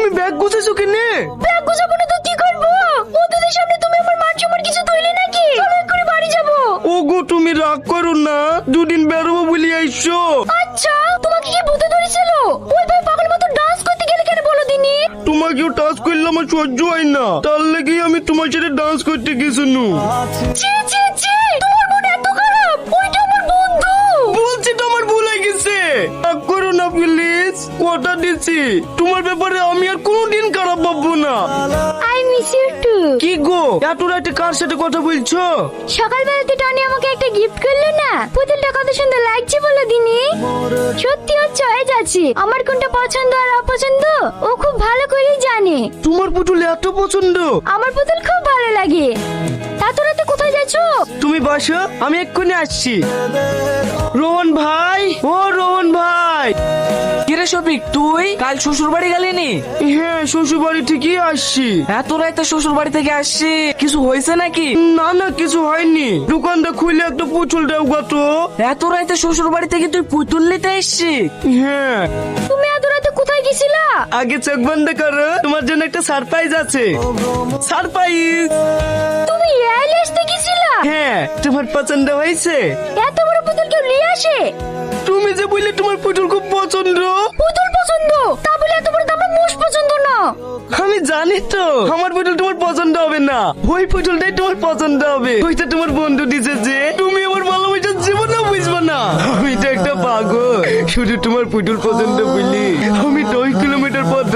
তুমি ব্যাগ গুছাইছো কেনে? ব্যাগ গোছাবো না তো কি করবো? বন্ধুদের সামনে তুমি আমার মান সম্মান কিছু ধরলে নাকি? চলো করে বাড়ি যাবো। ওগো তুমি রাগ করো না, দুদিন বেরোবো বলি আইসো। আচ্ছা, তোমাকে কি ভূতে ধরেছিল? ওই ভাই পাগল মতো ডান্স করতে গেলে কেন বলো দিনি? তোমাকেও টাচ করলে আমার সহ্য হয় না, তার লেগেই আমি তোমার সাথে ডান্স করতে গেছিনু। ছি ছি ছি, তোমার মন এত খারাপ? ওইটা আমার বন্ধু। বলছি তো আমার ভুল হয়ে গেছে, রাগ করো না প্লিজ, কথা দিচ্ছি তোমার ব্যাপারে আমি আর কোনোদিন খারাপ ভাববো না। I miss you too. কি গো এত রাতে কার সাথে কথা বলছো? সকালবেলাতে টনি আমাকে একটা গিফট করলো না, পুতুলটা কত সুন্দর লাগছে বলো দিনি। সত্যি ওর চয়েস আছে, আমার কোনটা পছন্দ আর অপছন্দ ও খুব ভালো করেই জানে। তোমার পুতুল এত পছন্দ? আমার পুতুল খুব ভালো লাগে। তা তোরা তো কোথায় যাচ্ছো? তুমি বসো, আমি এক্ষুনি আসছি। রোহন ভাই, ও রোহন ভাই। কিরে শফিক, তুই কাল শ্বশুর বাড়ি গেলিনি? হ্যাঁ শ্বশুর বাড়ি থেকেই আসছি। এত রাতে শ্বশুর বাড়ি থেকে আসছি, কিছু হয়েছে নাকি? না না কিছু হয়নি, দোকানটা খুলে একটা পুতুল দেও গত। এত রাতে শ্বশুর বাড়ি থেকে তুই পুতুল নিতে এসছি? হ্যাঁ তুমি এত রাতে কোথায় গেছিলা? আগে চোখ বন্ধ করো, তোমার জন্য একটা সারপ্রাইজ আছে। সারপ্রাইজ। তুমি এয়ারলি আসতে গেছিলা? হ্যাঁ তোমার পছন্দ হয়েছে? এত বড় পুতুল কেউ নিয়ে আসে? তুমি যে বললে তোমার পুতুল খুব পছন্দ। পুতুল পছন্দ তা বলে এত বড় দামের মোষ পছন্দ না? আমি জানি তো আমার পুতুল তোমার পছন্দ হবে না, ওই পুতুলটাই তোমার পছন্দ হবে। ওইটা তোমার বন্ধু দিছে যে, তুমি আমার ভালোবাসার জীবনেও বুঝবে না। আমি তো একটা পাগল, শুধু তোমার পুতুল পছন্দ বলি আমি 2 কিলোমিটার পথ